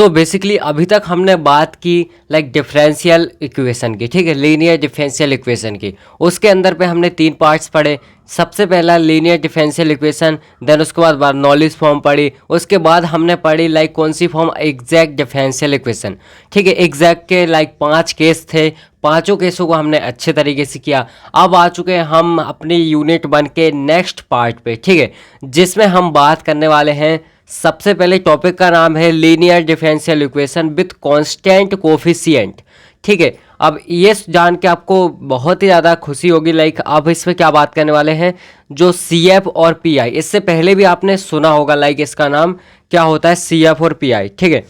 So basically अभी तक हमने बात की लाइक डिफरेंशियल इक्वेशन की, ठीक है, लीनियर डिफरेंशियल इक्वेशन की। उसके अंदर पे हमने 3 पार्ट्स पढ़े। सबसे पहला लीनियर डिफरेंशियल इक्वेशन, देन उसके बाद बर्नौलीज फॉर्म पढ़ी, उसके बाद हमने पढ़ी लाइक कौन सी फॉर्म, एग्जैक्ट डिफरेंशियल इक्वेशन, ठीक है। एग्जैक्ट के लाइक 5 केस थे, पांचों केसों को हमने अच्छे तरीके से किया। अब आ चुके हैं हम अपनी यूनिट 1 के नेक्स्ट पार्ट पे, ठीक है, जिसमें हम बात करने वाले हैं। सबसे पहले टॉपिक का नाम है linear differential equation with constant coefficient, ठीक है। अब ये जान के आपको बहुत ही ज़्यादा खुशी होगी लाइक अब इसमें क्या बात करने वाले हैं, जो सी एफ और पी आई, इससे पहले भी आपने सुना होगा लाइक इसका नाम क्या होता है, सी एफ और पी आई, ठीक है।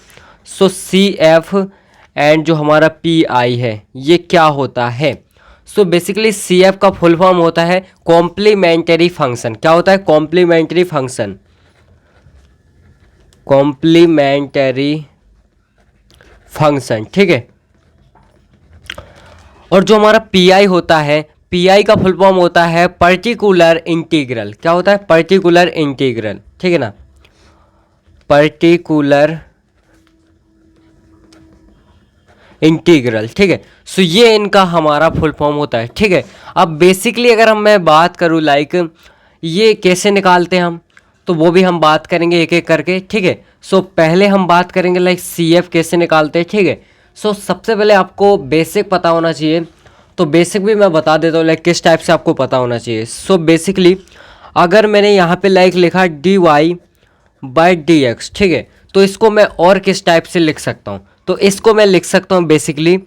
सो सी एफ एंड जो हमारा पी आई है ये क्या होता है। सो बेसिकली सी एफ का फुल फॉर्म होता है कॉम्प्लीमेंट्री फंक्शन। क्या होता है, कॉम्प्लीमेंट्री फंक्शन, कॉम्प्लीमेंट्री फंक्शन, ठीक है। और जो हमारा पी आई होता है, पी आई का फुल फॉर्म होता है पर्टिकुलर इंटीग्रल। क्या होता है, पर्टिकुलर इंटीग्रल, ठीक है ना, पर्टिकुलर इंटीग्रल, ठीक है। सो ये इनका हमारा फुल फॉर्म होता है, ठीक है। अब बेसिकली अगर मैं बात करूँ लाइक ये कैसे निकालते हैं हम, तो वो भी हम बात करेंगे एक एक करके, ठीक है। सो पहले हम बात करेंगे लाइक सी एफ कैसे निकालते हैं, ठीक है। सो सबसे पहले आपको बेसिक पता होना चाहिए, तो बेसिक भी मैं बता देता हूँ लाइक किस टाइप से आपको पता होना चाहिए। सो बेसिकली अगर मैंने यहाँ पे लाइक लिखा d y by d x, ठीक है, तो इसको मैं और किस टाइप से लिख सकता हूँ, तो इसको मैं लिख सकता हूँ बेसिकली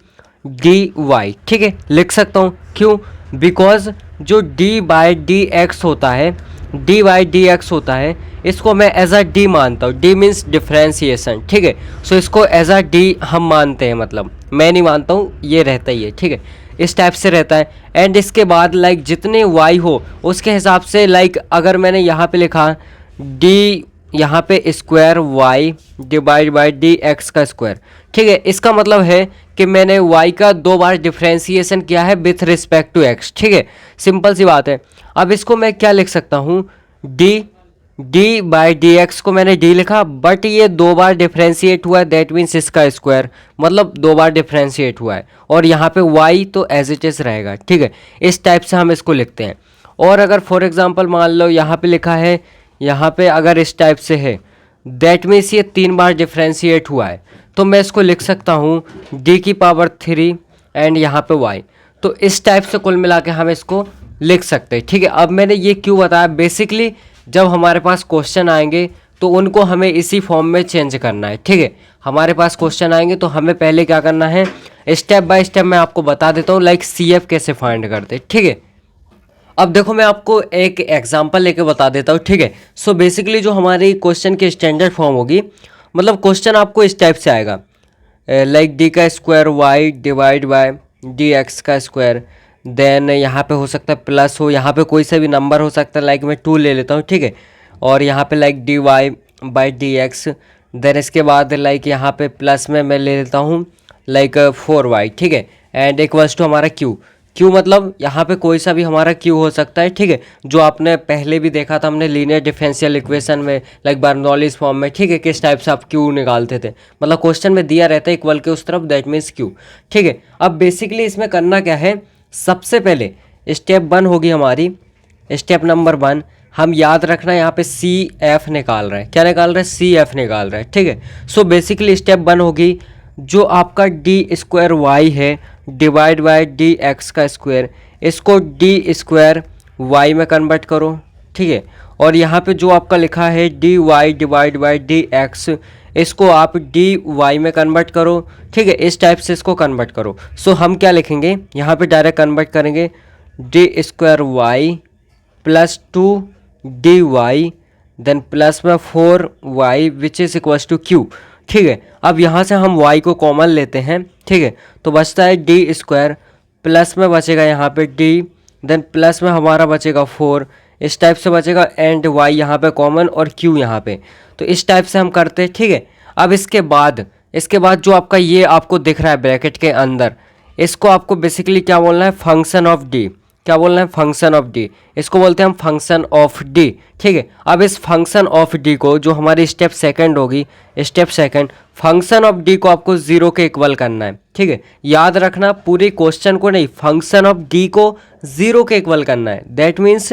डी वाई, ठीक है, लिख सकता हूँ। क्यों, बिकॉज जो डी बाई डी एक्स होता है, डी बाई डी एक्स होता है, इसको मैं एज अ डी मानता हूँ। डी मीन्स डिफ्रेंसिएशन, ठीक है। सो इसको एज अ डी हम मानते हैं, मतलब मैं नहीं मानता हूँ, ये रहता ही है, ठीक है, इस टाइप से रहता है। एंड इसके बाद लाइक जितने वाई हो उसके हिसाब से लाइक अगर मैंने यहाँ पे लिखा डी यहाँ पे square y divide by d x का स्क्वायर, ठीक है, इसका मतलब है कि मैंने y का 2 बार डिफ्रेंसिएशन किया है विथ रिस्पेक्ट टू x, ठीक है, सिंपल सी बात है। अब इसको मैं क्या लिख सकता हूँ, डी बाई डी एक्स को मैंने d लिखा, बट ये 2 बार डिफ्रेंशिएट हुआ है, दैट मीन्स इसका स्क्वायर, मतलब 2 बार डिफ्रेंशिएट हुआ है, और यहाँ पे y तो एज इट इज रहेगा, ठीक है। इस टाइप से हम इसको लिखते हैं। और अगर फॉर एग्जाम्पल मान लो यहाँ पे लिखा है, यहाँ पे अगर इस टाइप से है, दैट मीन्स ये 3 बार डिफ्रेंशिएट हुआ है, तो मैं इसको लिख सकता हूँ d की पावर 3 एंड यहाँ पे y। तो इस टाइप से कुल मिला के हम इसको लिख सकते हैं, ठीक है। अब मैंने ये क्यों बताया, बेसिकली जब हमारे पास क्वेश्चन आएंगे तो उनको हमें इसी फॉर्म में चेंज करना है, ठीक है। हमारे पास क्वेश्चन आएंगे तो हमें पहले क्या करना है, स्टेप बाय स्टेप मैं आपको बता देता हूँ लाइक सी एफ कैसे फाइंड करते, ठीक है। अब देखो मैं आपको एक एग्जांपल लेके बता देता हूँ, ठीक है। सो बेसिकली जो हमारी क्वेश्चन की स्टैंडर्ड फॉर्म होगी, मतलब क्वेश्चन आपको इस टाइप से आएगा लाइक डी का square y divide by d x का स्क्वायर, देन यहाँ पे हो सकता है प्लस हो, यहाँ पे कोई सा भी नंबर हो सकता है, लाइक मैं 2 ले लेता हूँ, ठीक है। और यहाँ पे like d y by d x, then इसके बाद लाइक यहाँ पे प्लस में मैं ले लेता हूँ लाइक 4y, ठीक है। एंड इक्वल्स टू हमारा क्यू मतलब यहाँ पे कोई सा भी हमारा क्यू हो सकता है, ठीक है, जो आपने पहले भी देखा था हमने लीनियर डिफरेंशियल इक्वेशन में लाइक बर्नौलीज फॉर्म में, ठीक है, किस टाइप से आप क्यू निकालते थे, मतलब क्वेश्चन में दिया रहता है इक्वल के उस तरफ, दैट मीन्स क्यू, ठीक है। अब बेसिकली इसमें करना क्या है, सबसे पहले स्टेप 1 होगी हमारी, स्टेप नंबर 1 हम याद रखना यहाँ पे सी एफ निकाल रहे हैं, क्या निकाल रहे हैं, सी एफ निकाल रहे हैं, ठीक है। सो बेसिकली स्टेप 1 होगी जो आपका डी स्क्वायर वाई है डिवाइड बाय डी एक्स का स्क्वायर, इसको डी स्क्वायर वाई में कन्वर्ट करो, ठीक है। और यहाँ पे जो आपका लिखा है d y divide by d x, इसको आप डी वाई में कन्वर्ट करो, ठीक है, इस टाइप से इसको कन्वर्ट करो। सो हम क्या लिखेंगे यहाँ पे, डायरेक्ट कन्वर्ट करेंगे d square y plus 2 d y then plus में 4y which is equals to q, ठीक है। अब यहाँ से हम y को कॉमन लेते हैं, ठीक है, तो बचता है डी स्क्वायर, प्लस में बचेगा यहाँ पे d, देन प्लस में हमारा बचेगा 4, इस टाइप से बचेगा, एंड y यहाँ पे कॉमन और q यहाँ पे, तो इस टाइप से हम करते हैं, ठीक है। अब इसके बाद जो आपका ये आपको दिख रहा है ब्रैकेट के अंदर, इसको आपको बेसिकली क्या बोलना है, फंक्शन ऑफ d, क्या बोलना है, फंक्शन ऑफ डी, इसको बोलते हैं हम फंक्शन ऑफ डी। ठीक है, अब इस फंक्शन ऑफ डी को, जो हमारी स्टेप सेकंड होगी, step second, function of D को आपको जीरो के इक्वल करना है। ठीक है, याद रखना पूरी क्वेश्चन को नहीं, फंक्शन ऑफ डी को जीरो के इक्वल करना है। दैट मीन्स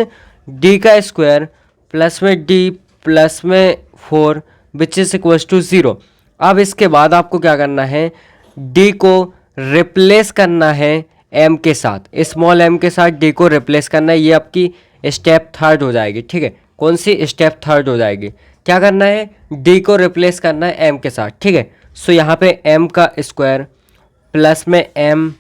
डी का स्क्वायर प्लस में डी प्लस में 4 विच इज इक्वल्स टू 0। अब इसके बाद आपको क्या करना है, डी को रिप्लेस करना है एम के साथ, स्मॉल एम के साथ डी को रिप्लेस करना है। ये आपकी स्टेप थर्ड हो जाएगी। ठीक है, कौन सी, स्टेप थर्ड हो जाएगी। क्या करना है, डी को रिप्लेस करना है एम के साथ। ठीक है, सो यहाँ पे एम का स्क्वायर प्लस में एम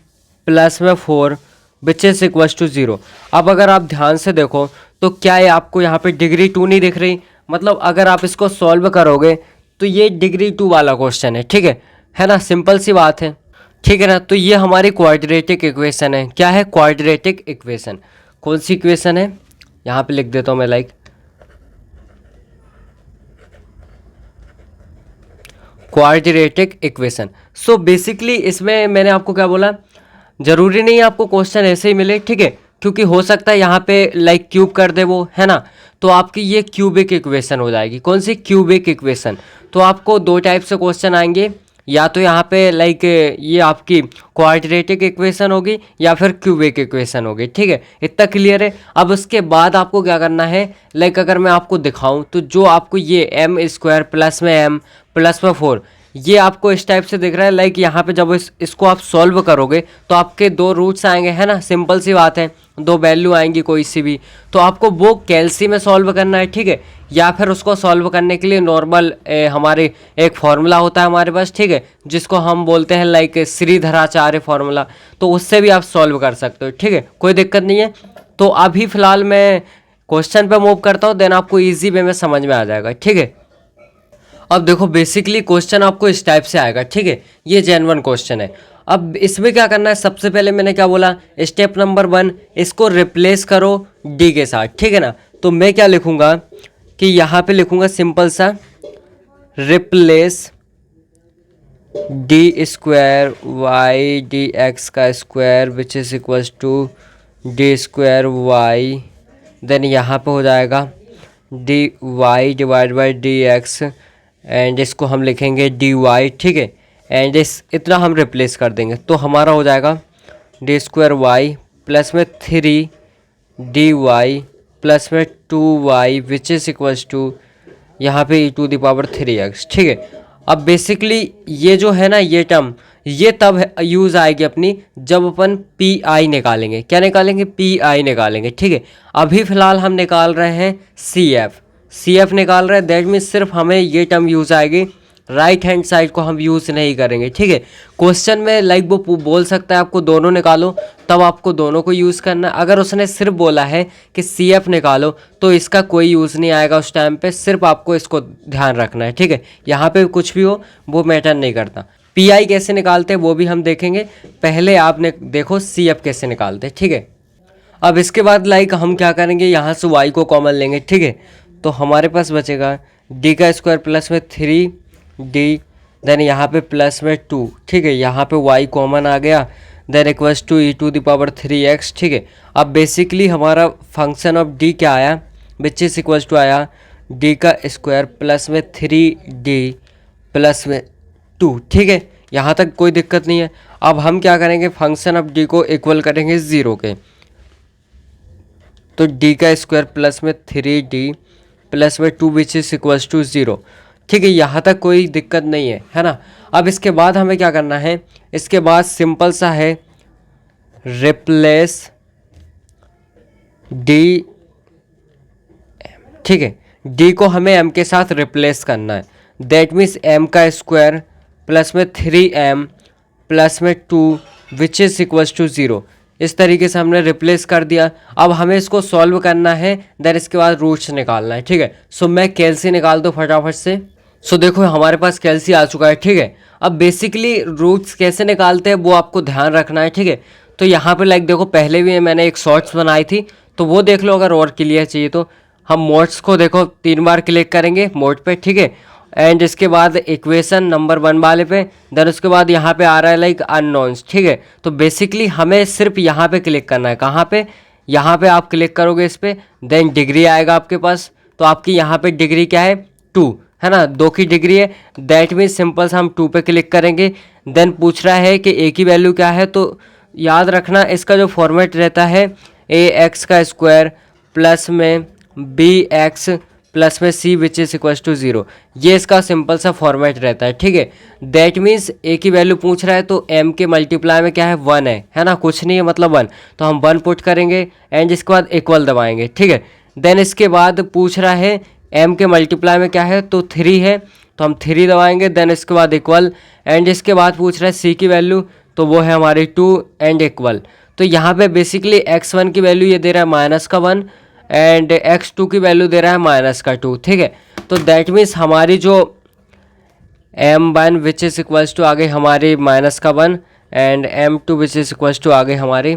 प्लस में 4 विच इज इक्वल्स टू 0। अब अगर आप ध्यान से देखो तो क्या है, आपको यहाँ पे डिग्री 2 नहीं दिख रही, मतलब अगर आप इसको सॉल्व करोगे तो ये डिग्री 2 वाला क्वेश्चन है। ठीक है ना, सिंपल सी बात है। ठीक है ना, तो ये हमारी क्वाड्रेटिक इक्वेशन है। क्या है, क्वाड्रेटिक इक्वेशन। कौन सी इक्वेशन है, यहाँ पे लिख देता हूँ मैं, like quadratic equation. So basically इसमें मैंने आपको क्या बोला, जरूरी नहीं है आपको क्वेश्चन ऐसे ही मिले। ठीक है, क्योंकि हो सकता है यहाँ पे लाइक क्यूब कर दे वो, है ना, तो आपकी ये क्यूबिक इक्वेशन हो जाएगी। कौन सी, क्यूबिक इक्वेशन। तो आपको दो टाइप से क्वेश्चन आएंगे, या तो यहाँ पे लाइक ये आपकी क्वाड्रेटिक इक्वेशन होगी या फिर क्यूबिक इक्वेशन होगी। ठीक है, इतना क्लियर है। अब उसके बाद आपको क्या करना है, लाइक अगर मैं आपको दिखाऊं तो जो आपको ये एम स्क्वायर प्लस में एम प्लस में 4, ये आपको इस टाइप से दिख रहा है। लाइक यहाँ पे जब इसको आप सॉल्व करोगे तो आपके दो रूट्स आएंगे, है ना, सिंपल सी बात है, दो वैल्यू आएंगी कोई सी भी, तो आपको वो कैलसी में सॉल्व करना है। ठीक है, या फिर उसको सॉल्व करने के लिए नॉर्मल हमारे एक फार्मूला होता है हमारे पास। ठीक है, जिसको हम बोलते हैं लाइक श्रीधराचार्य फार्मूला, तो उससे भी आप सॉल्व कर सकते हो। ठीक है, कोई दिक्कत नहीं है। तो अभी फिलहाल मैं क्वेश्चन पे मूव करता हूँ, देन आपको ईजी वे में समझ में आ जाएगा। ठीक है, अब देखो बेसिकली क्वेश्चन आपको इस टाइप से आएगा। ठीक है, ये जेन्युइन क्वेश्चन है। अब इसमें क्या करना है, सबसे पहले मैंने क्या बोला, स्टेप नंबर 1, इसको रिप्लेस करो डी के साथ। ठीक है ना, तो मैं क्या लिखूंगा कि यहाँ पे लिखूंगा सिंपल सा, replace d square y d x का square which is equals to d square y, then यहाँ पे हो जाएगा d y divide by d x, and इसको हम लिखेंगे डी वाई। ठीक है, एंड इस इतना हम रिप्लेस कर देंगे तो हमारा हो जाएगा डी स्क्वायर वाई प्लस में 3 डी वाई प्लस में 2 y which is equals to यहाँ पे e⁻3x। ठीक है, अब बेसिकली ये जो है ना, ये टर्म ये तब यूज़ आएगी अपनी जब अपन पी आई निकालेंगे। क्या निकालेंगे, पी आई निकालेंगे। ठीक है, अभी फ़िलहाल हम निकाल रहे हैं सी एफ निकाल रहे हैं। दैट मीन्स सिर्फ हमें ये टर्म यूज़ आएगी, राइट हैंड साइड को हम यूज़ नहीं करेंगे। ठीक है, क्वेश्चन में लाइक वो बोल सकता है आपको दोनों निकालो, तब आपको दोनों को यूज़ करना है। अगर उसने सिर्फ बोला है कि सी एफ निकालो तो इसका कोई यूज़ नहीं आएगा उस टाइम पे, सिर्फ आपको इसको ध्यान रखना है। ठीक है, यहाँ पे कुछ भी हो वो मैटर नहीं करता। पी आई कैसे निकालते हैं वो भी हम देखेंगे, पहले आपने देखो सी एफ कैसे निकालते हैं। ठीक है, अब इसके बाद लाइक हम क्या करेंगे, यहाँ से वाई को कॉमन लेंगे। ठीक है, तो हमारे पास बचेगा डी का स्क्वायर प्लस में 3 डी, देन यहाँ पे प्लस में 2। ठीक है, यहाँ पे y कॉमन आ गया, देन इक्वल्स टू e⁻3x। ठीक है, अब बेसिकली हमारा फंक्शन ऑफ d क्या आया, विच इज इक्वल्स टू आया d का स्क्वायर प्लस में 3d प्लस में 2। ठीक है, यहाँ तक कोई दिक्कत नहीं है। अब हम क्या करेंगे, फंक्शन ऑफ d को इक्वल करेंगे 0 के, तो d का स्क्वायर प्लस में 3d प्लस में 2 विच इज इक्वल्स टू 0। ठीक है, यहाँ तक कोई दिक्कत नहीं है ना। अब इसके बाद हमें क्या करना है, इसके बाद सिंपल सा है, रिप्लेस डी। ठीक है, डी को हमें एम के साथ रिप्लेस करना है। दैट मीन्स एम का स्क्वायर प्लस में 3m प्लस में 2 विच इज इक्वल्स टू 0। इस तरीके से हमने रिप्लेस कर दिया। अब हमें इसको सॉल्व करना है, देन इसके बाद रूट्स निकालना है। ठीक है, सो मैं कैलसी निकाल दूँ फटाफट से। सो देखो हमारे पास कैलसी आ चुका है। ठीक है, अब बेसिकली रूट्स कैसे निकालते हैं वो आपको ध्यान रखना है। ठीक है, तो यहाँ पे लाइक देखो पहले भी मैंने एक शॉर्ट्स बनाई थी, तो वो देख लो अगर और क्लियर चाहिए तो। हम मोड्स को देखो 3 बार क्लिक करेंगे मोड पे। ठीक है, एंड इसके बाद इक्वेशन नंबर 1 वाले पे, देन उसके बाद यहाँ पे आ रहा है लाइक अननोन्स। ठीक है, तो बेसिकली हमें सिर्फ यहाँ पे क्लिक करना है, कहाँ पे, यहाँ पे आप क्लिक करोगे इस पर, देन डिग्री आएगा आपके पास। तो आपकी यहाँ पे डिग्री क्या है, 2 है ना, 2 की डिग्री है। दैट मीन्स सिंपल सा हम 2 पे क्लिक करेंगे। देन पूछ रहा है कि ए की वैल्यू क्या है, तो याद रखना इसका जो फॉर्मेट रहता है ए एक्स का स्क्वायर प्लस में बी एक्स प्लस में सी विच इज इक्वल टू 0, ये इसका सिंपल सा फॉर्मेट रहता है, ठीक है। दैट मीन्स ए की वैल्यू पूछ रहा है तो एम के मल्टीप्लाई में क्या है, 1 है ना, कुछ नहीं है मतलब 1, तो हम 1 पुट करेंगे एंड इसके बाद इक्वल दबाएंगे, ठीक है। देन इसके बाद पूछ रहा है एम के मल्टीप्लाई में क्या है, तो 3 है, तो हम 3 दबाएंगे। देन इसके बाद इक्वल एंड इसके बाद पूछ रहा है सी की वैल्यू, तो वो है हमारी 2 एंड इक्वल। तो यहाँ पे बेसिकली x1 की वैल्यू ये दे रहा है -1 एंड x2 की वैल्यू दे रहा है -2, ठीक है। तो दैट मीन्स हमारी जो m1 which is equals to आ गई हमारी -1 and m2 which is equals to आ गई हमारी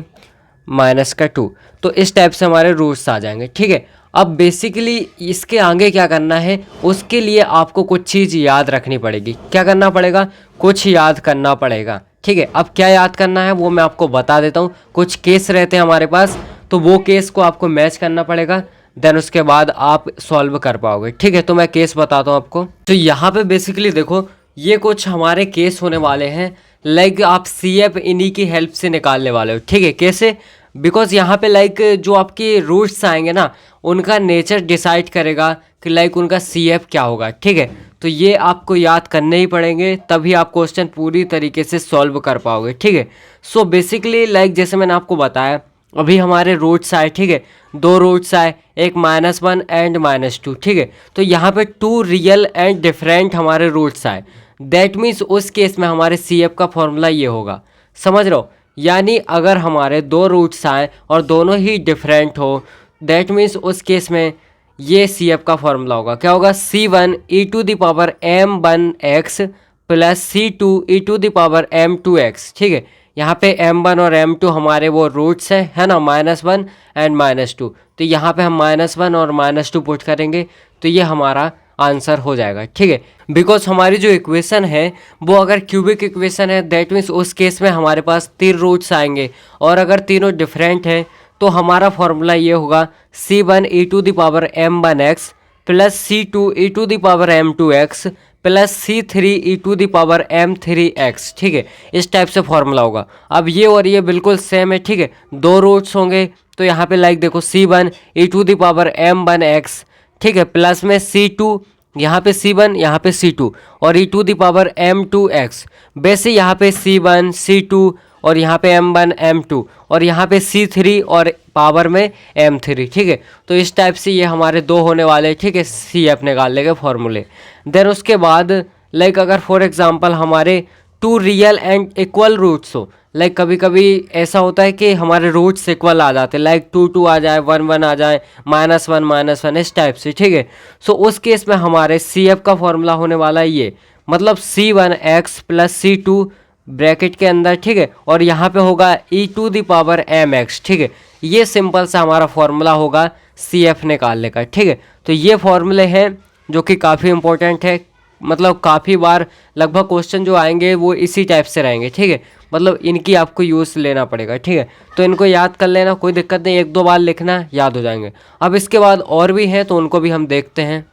-2। तो इस टाइप से हमारे रूट्स आ जाएंगे, ठीक है। अब बेसिकली इसके आगे क्या करना है, उसके लिए आपको कुछ चीज़ याद रखनी पड़ेगी। क्या करना पड़ेगा, कुछ याद करना पड़ेगा, ठीक है। अब क्या याद करना है वो मैं आपको बता देता हूँ। कुछ केस रहते हैं हमारे पास, तो वो केस को आपको मैच करना पड़ेगा, देन उसके बाद आप सॉल्व कर पाओगे, ठीक है। तो मैं केस बताता हूँ आपको। तो यहाँ पे बेसिकली देखो, ये कुछ हमारे केस होने वाले हैं, लाइक आप CF इन्हीं की हेल्प से निकालने वाले हो, ठीक है। कैसे, बिकॉज यहाँ पे लाइक जो आपके रूट्स आएंगे ना, उनका नेचर डिसाइड करेगा कि लाइक उनका CF क्या होगा, ठीक है। तो ये आपको याद करने ही पड़ेंगे, तभी आप क्वेश्चन पूरी तरीके से सॉल्व कर पाओगे, ठीक है। सो बेसिकली लाइक जैसे मैंने आपको बताया, अभी हमारे रूट्स आए, ठीक है, 2 रूट्स आए, एक -1 एंड -2, ठीक है। तो यहाँ पे 2 रियल एंड डिफरेंट हमारे रूट्स आए। दैट मीन्स उस केस में हमारे CF का फॉर्मूला ये होगा, समझ रहे हो। यानी अगर हमारे 2 रूट्स आए और दोनों ही डिफरेंट हो, दैट मीन्स उस केस में ये CF का फॉर्मूला होगा, क्या होगा, C1 e⁻m1x plus C2 e⁻m2x, ठीक है। यहाँ पे m1 और m2 हमारे वो रूट्स हैं, है ना, -1 एंड -2। तो यहाँ पे हम -1 और -2 पुट करेंगे, तो ये हमारा आंसर हो जाएगा, ठीक है। बिकॉज हमारी जो इक्वेशन है वो अगर क्यूबिक इक्वेशन है, दैट मीन्स उस केस में हमारे पास 3 रूट्स आएंगे, और अगर तीनों डिफरेंट हैं तो हमारा फॉर्मूला ये होगा C1 e⁻m1x plus C2 e⁻m2x plus C3 e⁻m3x, ठीक है। इस टाइप से फॉर्मूला होगा। अब ये और ये बिल्कुल सेम है, ठीक है, 2 रूट्स होंगे, तो यहाँ पे लाइक देखो C1 e⁻m1x, ठीक है, प्लस में C2, यहाँ पे C1 यहाँ पे C2 और e⁻m2x, वैसे यहाँ पे C1 C2 और यहाँ पे M1 M2 और यहाँ पे C3 और पावर में M3, ठीक है। तो इस टाइप से ये हमारे 2 होने वाले, ठीक है, CF निकालने के फॉर्मूले। देन उसके बाद लाइक अगर फॉर एग्जांपल हमारे 2 रियल एंड इक्वल रूट्स हो, लाइक कभी कभी ऐसा होता है कि हमारे रूट्स इक्वल आ जाते हैं, लाइक 2 2 आ जाए, 1 1 आ जाए, -1 इस टाइप से, ठीक है। सो उस केस में हमारे CF का फॉर्मूला होने वाला है ये, मतलब C1x प्लस C2 ब्रैकेट के अंदर, ठीक है, और यहाँ पे होगा e⁻mx, ठीक है। ये सिंपल सा हमारा फॉर्मूला होगा CF निकालने का, ठीक है। तो ये फॉर्मूले हैं जो कि काफ़ी इंपॉर्टेंट है, मतलब काफ़ी बार लगभग क्वेश्चन जो आएंगे वो इसी टाइप से रहेंगे, ठीक है। मतलब इनकी आपको यूज़ लेना पड़ेगा, ठीक है। तो इनको याद कर लेना, कोई दिक्कत नहीं, 1 2 बार लिखना, याद हो जाएंगे। अब इसके बाद और भी हैं तो उनको भी हम देखते हैं।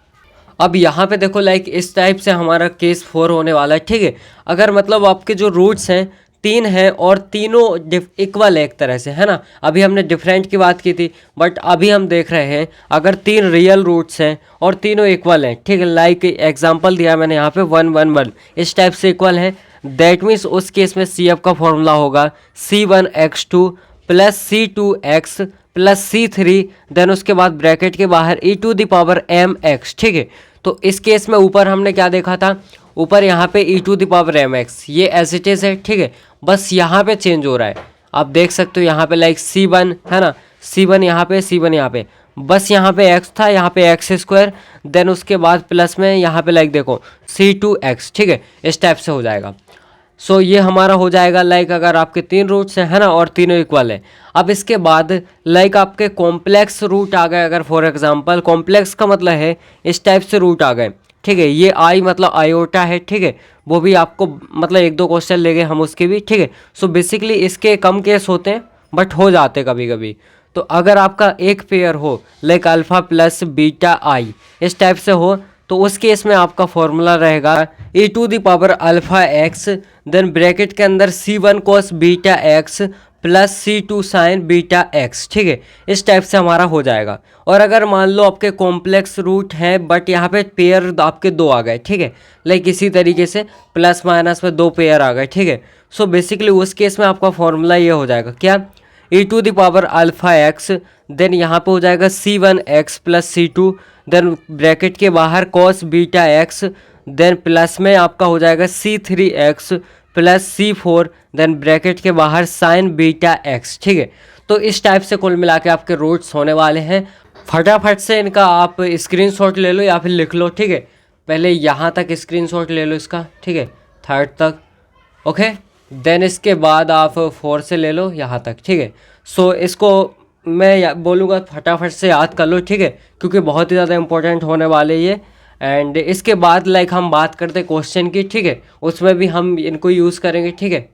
अब यहाँ पे देखो लाइक इस टाइप से हमारा केस 4 होने वाला है, ठीक है। अगर मतलब आपके जो रूट्स हैं 3 हैं और तीनों इक्वल है एक तरह से, है ना। अभी हमने डिफरेंट की बात की थी, बट अभी हम देख रहे हैं अगर 3 रियल रूट्स हैं और तीनों इक्वल हैं, ठीक है, लाइक एग्जांपल दिया मैंने यहाँ पे 1 1 1 इस टाइप से इक्वल हैं, दैट मीन्स उस केस में CF का फॉर्मूला होगा C1x2 plus C2x plus C3, then उसके बाद ब्रैकेट के बाहर e⁻mx, ठीक है। तो इस केस में ऊपर हमने क्या देखा था, ऊपर यहाँ पे e⁻mx ये एज इट इज़ है, ठीक है, बस यहाँ पे चेंज हो रहा है। आप देख सकते हो यहाँ पे लाइक C1 है ना, C1 यहाँ पे, C1 यहाँ पे, बस यहाँ पे x था, यहाँ पे x², देन उसके बाद प्लस में यहाँ पे लाइक देखो C2x, ठीक है, इस टाइप से हो जाएगा। सो ये हमारा हो जाएगा लाइक अगर आपके 3 रूट्स हैं, है ना, और तीनों इक्वल है। अब इसके बाद लाइक आपके कॉम्प्लेक्स रूट आ गए, अगर फॉर एग्जांपल कॉम्प्लेक्स का मतलब है इस टाइप से रूट आ गए, ठीक है। ये आई मतलब आयोटा है, ठीक है, वो भी आपको मतलब 1 2 क्वेश्चन ले गए हम उसके भी, ठीक है। सो बेसिकली इसके कम केस होते हैं बट हो जाते कभी कभी। तो अगर आपका एक पेयर हो लाइक अल्फ़ा प्लस बीटा आई इस टाइप से हो, तो उस केस में आपका फॉर्मूला रहेगा e to the power alpha x then bracket के अंदर c1 cos beta x plus c2 sine beta x. ठीक है, इस टाइप से हमारा हो जाएगा। और अगर मान लो आपके कॉम्प्लेक्स रूट हैं बट यहाँ पे पेयर आपके दो आ गए, ठीक है, लाइक इसी तरीके से प्लस माइनस में दो पेयर आ गए। ठीक है, सो बेसिकली उस केस में आपका फॉर्मूला ये हो जाएगा क्या, e to the power alpha x then यहाँ पे हो जाएगा c1 x plus c2 then bracket के बाहर cos beta x then plus में आपका हो जाएगा c3 x plus c4 then bracket के बाहर साइन बीटा एक्स। ठीक है, तो इस टाइप से कुल मिला के आपके रूट्स होने वाले हैं। फटाफट से इनका आप स्क्रीनशॉट ले लो या फिर लिख लो। ठीक है, पहले यहाँ तक स्क्रीनशॉट ले लो इसका, ठीक है, थर्ड तक, ओके, देन इसके बाद आप 4 से ले लो यहाँ तक। ठीक है, सो इसको मैं बोलूँगा फटाफट से याद कर लो। ठीक है, क्योंकि बहुत ही ज़्यादा इंपॉर्टेंट होने वाले ये। एंड इसके बाद लाइक हम बात करते हैं क्वेश्चन की। ठीक है, उसमें भी हम इनको यूज़ करेंगे। ठीक है,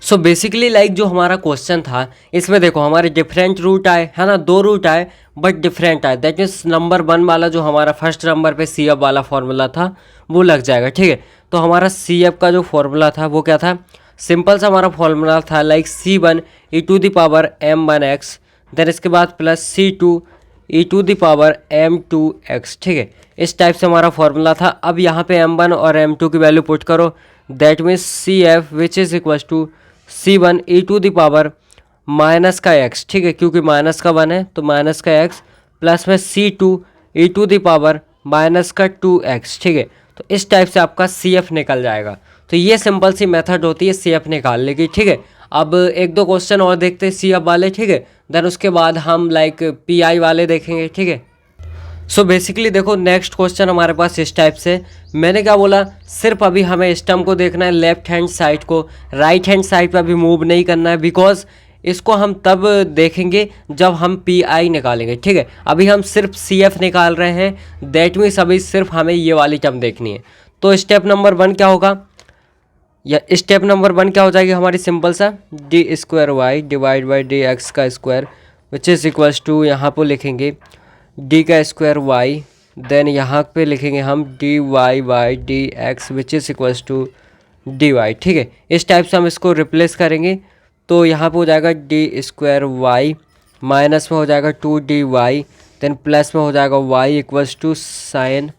सो बेसिकली लाइक जो हमारा क्वेश्चन था इसमें देखो हमारे डिफरेंट रूट आए, है ना, 2 रूट आए बट डिफरेंट आए। दैट मीन्स नंबर 1 वाला जो हमारा फर्स्ट नंबर पे सी एफ वाला फॉर्मूला था वो लग जाएगा। ठीक है, तो हमारा सी एफ का जो फॉर्मूला था वो क्या था, सिंपल सा हमारा फॉर्मूला था like c1 e to the power m1x then इसके बाद plus c2 e to the power m2x। ठीक है, इस टाइप से हमारा फॉर्मूला था। अब यहाँ पे m1 और m2 की वैल्यू पुट करो, that means cf which is equal to c1 e to the power minus का x। ठीक है, क्योंकि माइनस का 1 है तो माइनस का x प्लस में c2 e to the power minus का 2x। ठीक है, तो इस टाइप से आपका cf निकल जाएगा। तो ये सिंपल सी मेथड होती है cf निकालने की। ठीक है, अब एक दो क्वेश्चन और देखते हैं cf वाले। ठीक है, देन उसके बाद हम लाइक pi वाले देखेंगे। ठीक है, सो बेसिकली देखो नेक्स्ट क्वेश्चन हमारे पास इस टाइप से, मैंने क्या बोला, सिर्फ अभी हमें स्टम्प को देखना है, लेफ्ट हैंड साइड को, राइट हैंड साइड पे अभी मूव नहीं करना है, बिकॉज इसको हम तब देखेंगे जब हम पी आई निकालेंगे। ठीक है, अभी हम सिर्फ सी एफ निकाल रहे हैं, दैट मीन्स अभी सिर्फ हमें ये वाली टर्म देखनी है। तो स्टेप नंबर 1 क्या होगा, या स्टेप नंबर 1 क्या हो जाएगी हमारी, सिंपल सा d square y divide by d x का square which is equals to, यहाँ पर लिखेंगे डी का स्क्वायर वाई, देन यहाँ पे लिखेंगे हम d y by d x which is equals to d y. ठीक है, इस टाइप से हम इसको रिप्लेस करेंगे। तो यहाँ पे हो जाएगा डी स्क्वायर वाई माइनस में हो जाएगा 2dy देन प्लस में हो जाएगा y equals to sine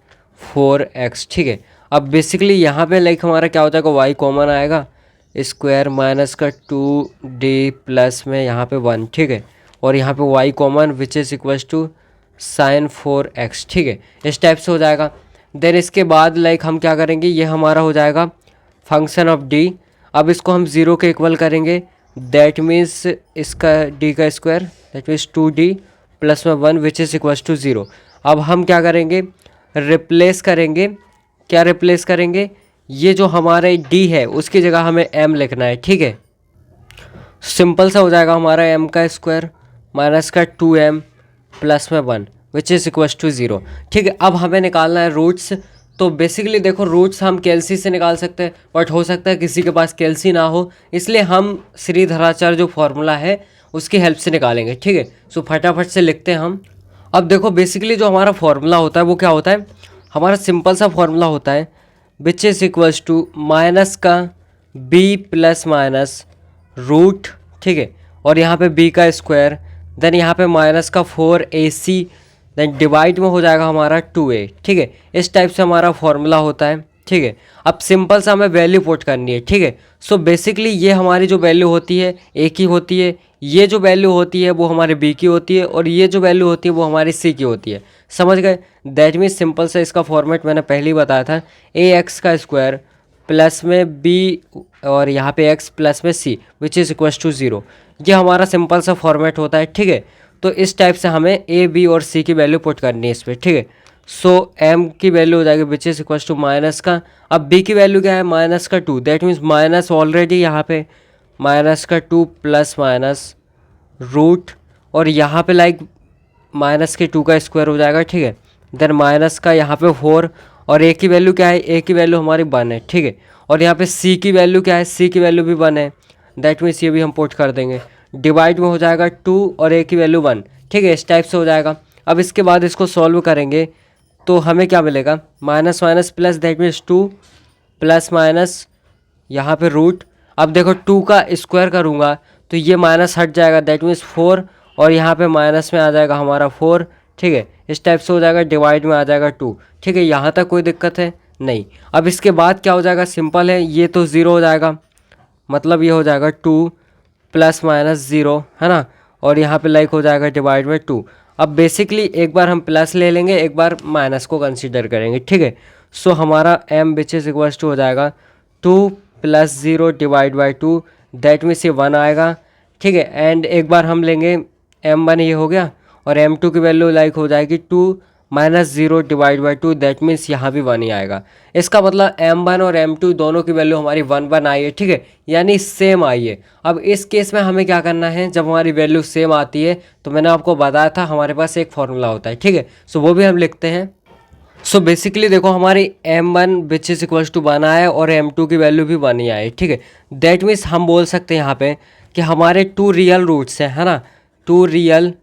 4x। ठीक है, अब बेसिकली यहाँ पे लाइक हमारा क्या हो जाएगा, y कॉमन आएगा, स्क्वायर माइनस का 2d प्लस में यहाँ पे 1। ठीक है, और यहाँ पे y common which is equals to sine 4x। ठीक है, इस टाइप से हो जाएगा। देन इसके बाद लाइक हम क्या करेंगे, ये हमारा हो जाएगा फंक्शन ऑफ d। अब इसको हम 0 के इक्वल करेंगे, दैट मीन्स इसका d का square that means 2d plus में 1 विच इज़ इक्वल्स टू 0। अब हम क्या करेंगे, रिप्लेस करेंगे, क्या रिप्लेस करेंगे, ये जो हमारे d है उसकी जगह हमें m लिखना है। ठीक है, सिंपल सा हो जाएगा हमारा m का स्क्वायर माइनस का 2m प्लस में 1 विच इज़ इक्वल्स टू 0। ठीक है, अब हमें निकालना है रूट्स। तो बेसिकली देखो रूट्स हम कैलसी से निकाल सकते हैं, बट हो सकता है किसी के पास कैलसी ना हो, इसलिए हम श्रीधराचार्य जो फॉर्मूला है उसकी हेल्प से निकालेंगे। ठीक है, सो फटाफट से लिखते हैं हम। अब देखो बेसिकली जो हमारा फॉर्मूला होता है वो क्या होता है, हमारा सिंपल सा फॉर्मूला होता है which is equals to minus का b प्लस माइनस रूट। ठीक है, और यहाँ पे b का स्क्वायर देन यहाँ पे माइनस का 4ac देन डिवाइड में हो जाएगा हमारा 2a। ठीक है, इस टाइप से हमारा फॉर्मूला होता है। ठीक है, अब सिंपल सा हमें वैल्यू पुट करनी है। ठीक है, सो बेसिकली ये हमारी जो वैल्यू होती है a की होती है, ये जो वैल्यू होती है वो हमारे b की होती है, और ये जो वैल्यू होती है वो हमारी c की होती है। समझ गए, दैट मीन्स सिंपल सा इसका फॉर्मेट मैंने पहले ही बताया था, ax का स्क्वायर प्लस में b और यहाँ पे x प्लस में c which is equals to 0। ये हमारा सिंपल सा फॉर्मेट होता है। ठीक है, तो इस टाइप से हमें a b और c की वैल्यू पुट करनी है इस पर। ठीक है, सो m की वैल्यू हो जाएगी which is equals to minus का, अब b की वैल्यू क्या है, माइनस का 2, दैट मीन्स माइनस ऑलरेडी यहाँ पे माइनस का 2 प्लस माइनस रूट, और यहाँ पे लाइक माइनस के 2 का स्क्वायर हो जाएगा। ठीक है, देन माइनस का यहाँ पे 4, और a की वैल्यू क्या है, a की वैल्यू हमारी 1 है। ठीक है, और यहाँ पे c की वैल्यू क्या है, c की वैल्यू भी 1 है, दैट मीन्स ये भी हम पुट कर देंगे। डिवाइड में हो जाएगा 2 और a की वैल्यू 1, ठीक है, इस टाइप से हो जाएगा। अब इसके बाद इसको सॉल्व करेंगे तो हमें क्या मिलेगा, minus minus plus, that means 2 plus minus यहाँ पे रूट। अब देखो 2 का स्क्वायर करूँगा तो ये माइनस हट जाएगा, दैट मीन्स 4, और यहाँ पे माइनस में आ जाएगा हमारा 4, ठीक है, इस टाइप से हो जाएगा। डिवाइड में आ जाएगा 2, ठीक है, यहाँ तक कोई दिक्कत है नहीं। अब इसके बाद क्या हो जाएगा, सिंपल है, ये तो ज़ीरो हो जाएगा, मतलब ये हो जाएगा 2 प्लस माइनस 0, है ना, और यहाँ पे लाइक हो जाएगा डिवाइड में 2। अब बेसिकली एक बार हम प्लस ले लेंगे, एक बार माइनस को कंसीडर करेंगे, ठीक है। सो हमारा m which is equals to हो जाएगा 2 plus 0 divide by 2, that means ये 1 आएगा, ठीक है। एंड एक बार हम लेंगे m1, ये हो गया, और m2 की वैल्यू लाइक हो जाएगी 2 minus 0 divide by 2, that means यहाँ भी 1 ही आएगा। इसका मतलब m1 और m2 दोनों की वैल्यू हमारी 1 1 आई है, ठीक है, यानी सेम आई है। अब इस केस में हमें क्या करना है, जब हमारी वैल्यू सेम आती है तो मैंने आपको बताया था हमारे पास एक फॉर्मूला होता है, ठीक है, सो वो भी हम लिखते हैं। सो बेसिकली देखो हमारी m1 which is equals to 1 आया और m2 की वैल्यू भी 1 ही आई, ठीक है। दैट मीन्स हम बोल सकते हैं यहाँ पे कि हमारे 2 रियल रूट्स हैं, है ना, 2 रियल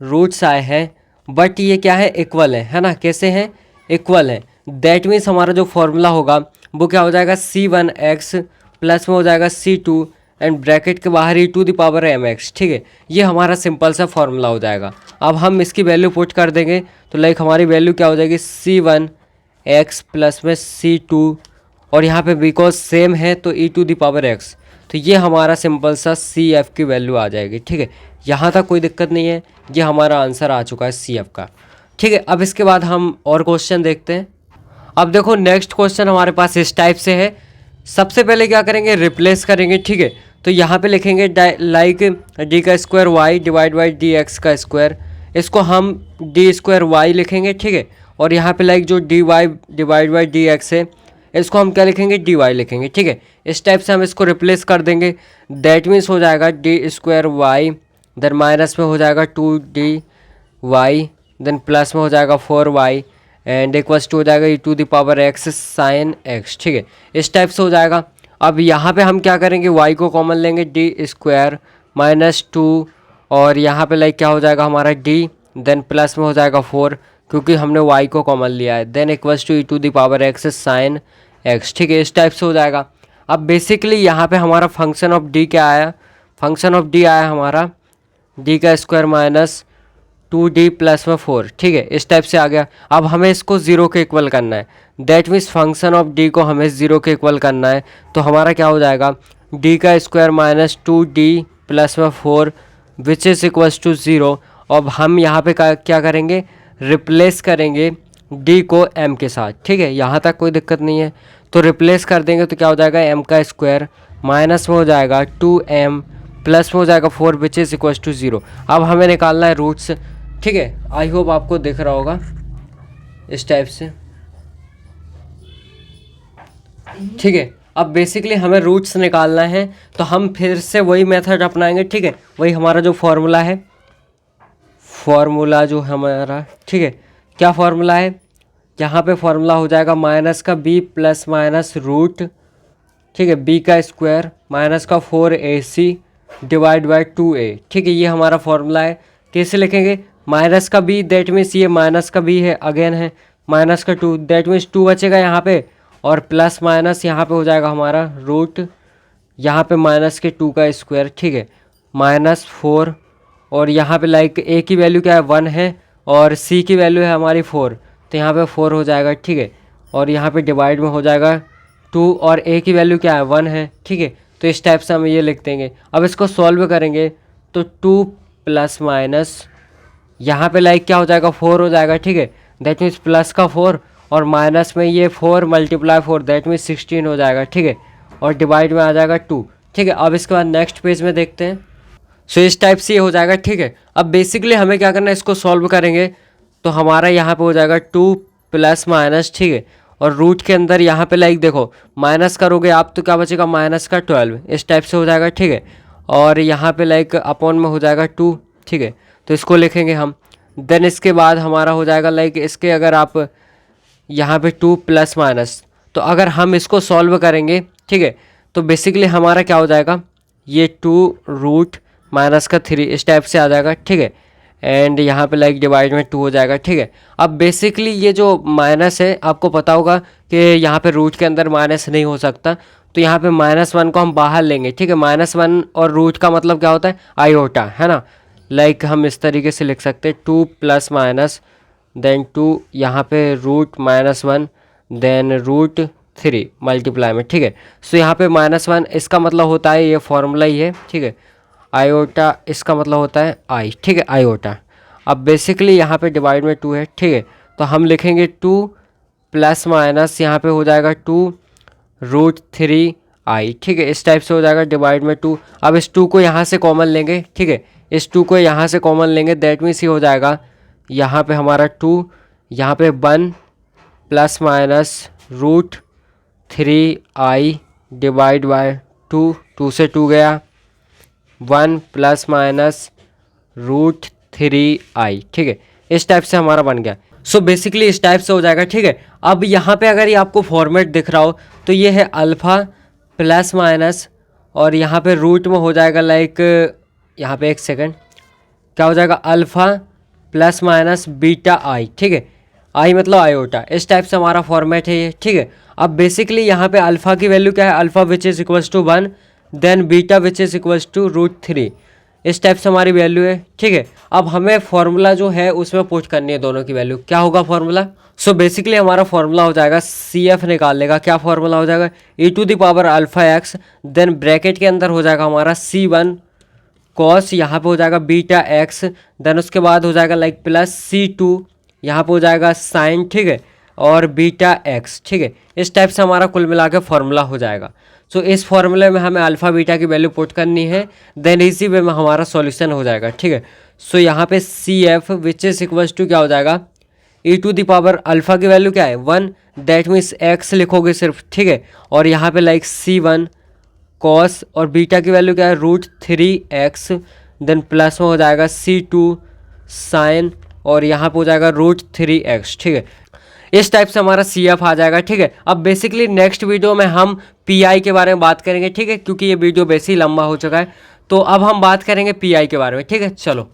रूट्स आए हैं, बट ये क्या है, इक्वल है ना, कैसे हैं, इक्वल है। दैट मीन्स हमारा जो फॉर्मूला होगा वो क्या हो जाएगा, c1x प्लस में हो जाएगा c2 एंड ब्रैकेट के बाहर ही टू द पावर mx, ठीक है, ये हमारा सिंपल सा फॉर्मूला हो जाएगा। अब हम इसकी वैल्यू पुट कर देंगे तो लाइक हमारी वैल्यू क्या हो जाएगी, c1x प्लस में c2, और यहाँ पे बिकॉज सेम है तो e to the power x, तो ये हमारा सिंपल सा CF की वैल्यू आ जाएगी, ठीक है, यहाँ तक कोई दिक्कत नहीं है, ये हमारा आंसर आ चुका है CF का, ठीक है। अब इसके बाद हम और क्वेश्चन देखते हैं। अब देखो नेक्स्ट क्वेश्चन हमारे पास इस टाइप से है। सबसे पहले क्या करेंगे, रिप्लेस करेंगे, ठीक है, तो यहाँ पे लिखेंगे लाइक डी का square y divide by d x का स्क्वायर, इसको हम डी स्क्वायर वाई लिखेंगे, ठीक है, और यहाँ पे लाइक जो d y divide by d x है इसको हम क्या लिखेंगे, डी वाई लिखेंगे, ठीक है, इस टाइप से हम इसको रिप्लेस कर देंगे। दैट मीन्स हो जाएगा d square y, then minus में हो जाएगा 2d वाई, देन प्लस में हो जाएगा 4y एंड इक्वल्स टू हो जाएगा e to the power x sine x, ठीक है, इस टाइप से हो जाएगा। अब यहाँ पे हम क्या करेंगे, y को कॉमन लेंगे, डी स्क्वायर माइनस 2, और यहाँ पे लाइक क्या हो जाएगा हमारा d, देन प्लस में हो जाएगा 4 क्योंकि हमने y को कॉमन लिया है, then equals to e to the power x sine x, ठीक है, इस टाइप से हो जाएगा। अब बेसिकली यहाँ पे हमारा फंक्शन ऑफ d क्या आया, फंक्शन ऑफ d आया हमारा d का स्क्वायर माइनस 2d प्लस में 4, ठीक है, इस टाइप से आ गया। अब हमें इसको 0 के इक्वल करना है, that means function of d को हमें 0 के इक्वल करना है, तो हमारा क्या हो जाएगा, d का स्क्वायर माइनस 2d प्लस में 4 विच इज़ इक्वल्स टू 0। अब हम यहाँ पे क्या करेंगे, रिप्लेस करेंगे d को m के साथ, ठीक है, यहाँ तक कोई दिक्कत नहीं है, तो रिप्लेस कर देंगे तो क्या हो जाएगा, m का स्क्वायर माइनस में हो जाएगा 2m प्लस में हो जाएगा 4 विच इज़ इक्वल्स टू 0। अब हमें निकालना है रूट्स, ठीक है, आई होप आपको दिख रहा होगा इस टाइप से, ठीक है। अब बेसिकली हमें रूट्स निकालना है तो हम फिर से वही मेथड अपनाएंगे, ठीक है, वही हमारा जो फॉर्मूला है, फॉर्मूला जो हमारा, ठीक है, क्या फॉर्मूला है, यहाँ पे फॉर्मूला हो जाएगा माइनस का b प्लस माइनस रूट, ठीक है, b का स्क्वायर माइनस का 4ac डिवाइड बाई 2a, ठीक है, ये हमारा फॉर्मूला है। कैसे लिखेंगे, माइनस का b, दैट मीन्स ये माइनस का b है, अगेन है माइनस का 2, दैट मीन्स 2 बचेगा यहाँ पे, और प्लस माइनस यहाँ पे हो जाएगा हमारा रूट, यहाँ पे माइनस के 2 का स्क्वायर, ठीक है, माइनस 4, और यहाँ पे लाइक a की वैल्यू क्या है 1 है और c की वैल्यू है हमारी 4, तो यहाँ पे 4 हो जाएगा, ठीक है, और यहाँ पे डिवाइड में हो जाएगा 2 और a की वैल्यू क्या है 1 है, ठीक है, तो इस टाइप से हम ये लिख देंगे। अब इसको सॉल्व करेंगे तो 2 प्लस माइनस यहाँ पे लाइक क्या हो जाएगा 4 हो जाएगा, ठीक है, दैट मीन्स प्लस का 4 और माइनस में ये 4 मल्टीप्लाई 4 दैट मीन्स 16 हो जाएगा, ठीक है, और डिवाइड में आ जाएगा 2, ठीक है। अब इसके बाद नेक्स्ट पेज में देखते हैं। सो इस टाइप से ये हो जाएगा, ठीक है। अब बेसिकली हमें क्या करना है, इसको सॉल्व करेंगे तो हमारा यहाँ पे हो जाएगा 2 प्लस माइनस, ठीक है, और रूट के अंदर यहाँ पे लाइक देखो माइनस करोगे आप तो क्या बचेगा माइनस का 12, इस टाइप से हो जाएगा, ठीक है, और यहाँ पे लाइक अपॉन में हो जाएगा 2, ठीक है, तो इसको लिखेंगे हम। देन इसके बाद हमारा हो जाएगा लाइक इसके अगर आप यहाँ पे 2 प्लस माइनस, तो अगर हम इसको सॉल्व करेंगे, ठीक है, तो बेसिकली हमारा क्या हो जाएगा, ये 2 रूट माइनस का 3 इस टाइप से आ जाएगा, ठीक है। एंड यहाँ पे लाइक डिवाइड में 2 हो जाएगा, ठीक है। अब बेसिकली ये जो माइनस है आपको पता होगा कि यहाँ पे रूट के अंदर माइनस नहीं हो सकता, तो यहाँ पे -1 को हम बाहर लेंगे, ठीक है। -1 और रूट का मतलब क्या होता है, आयोटा, है ना। लाइक हम इस तरीके से लिख सकते हैं 2 प्लस माइनस देन 2 यहाँ पे रूट -1 देन रूट 3 मल्टीप्लाई में, ठीक है। सो यहाँ पे -1 इसका मतलब होता है, ये फॉर्मूला ही है, ठीक है। आयोटा इसका मतलब होता है आई, ठीक है, आयोटा। अब बेसिकली यहाँ पे डिवाइड में 2 है, ठीक है। तो हम लिखेंगे 2 प्लस माइनस यहाँ पे हो जाएगा 2 रूट 3 आई, ठीक है। इस टाइप से हो जाएगा डिवाइड में 2। अब इस 2 को यहाँ से कॉमन लेंगे, ठीक है। इस 2 को यहाँ से कॉमन लेंगे, दैट मीन्स ये हो जाएगा यहाँ पे हमारा 2, यहाँ पे 1 plus minus root 3 i divide by 2, 2 से 2 गया, 1 प्लस माइनस रूट 3 आई, ठीक है। इस टाइप से हमारा बन गया। सो बेसिकली इस टाइप से हो जाएगा, ठीक है। अब यहाँ पे अगर ये आपको फॉर्मेट दिख रहा हो तो ये है अल्फ़ा प्लस माइनस और यहाँ पे रूट में हो जाएगा लाइक, यहाँ पे एक सेकंड, क्या हो जाएगा, अल्फ़ा प्लस माइनस बीटा आई, ठीक है। आई मतलब आयोटा, इस टाइप से हमारा फॉर्मेट है ये, ठीक है। अब बेसिकली यहाँ पे अल्फ़ा की वैल्यू क्या है, alpha which is equals to 1 then beta which is equals to root 3, इस टाइप से हमारी वैल्यू है, ठीक है। अब हमें फॉर्मूला जो है उसमें पुट करनी है दोनों की वैल्यू। क्या होगा फॉर्मूला, सो बेसिकली हमारा फॉर्मूला हो जाएगा CF निकालने का। क्या फॉर्मूला हो जाएगा, e⁴ देन ब्रैकेट के अंदर हो जाएगा हमारा C1 कॉस, यहाँ पे हो जाएगा बीटा x, देन उसके बाद हो जाएगा लाइक प्लस C2, यहाँ पे हो जाएगा साइन, ठीक है, और बीटा x, ठीक है। इस टाइप से हमारा कुल मिला के फॉर्मूला हो जाएगा। सो इस फॉर्मूले में हमें अल्फ़ा बीटा की वैल्यू पुट करनी है, देन इसी वे में हमारा सॉल्यूशन हो जाएगा, ठीक है। सो यहाँ पे CF which is equals to क्या हो जाएगा, e⁴ अल्फ़ा की वैल्यू क्या है 1, दैट मीन्स x लिखोगे सिर्फ, ठीक है। और यहाँ पे लाइक C1 कॉस और बीटा की वैल्यू क्या है रूट 3x, देन प्लस में हो जाएगा C2 साइन और यहाँ पे हो जाएगा रूट 3x, ठीक है। इस टाइप से हमारा CF आ जाएगा, ठीक है। अब बेसिकली नेक्स्ट वीडियो में हम PI के बारे में बात करेंगे, ठीक है, क्योंकि ये वीडियो वैसे ही लंबा हो चुका है। तो अब हम बात करेंगे PI के बारे में, ठीक है। चलो।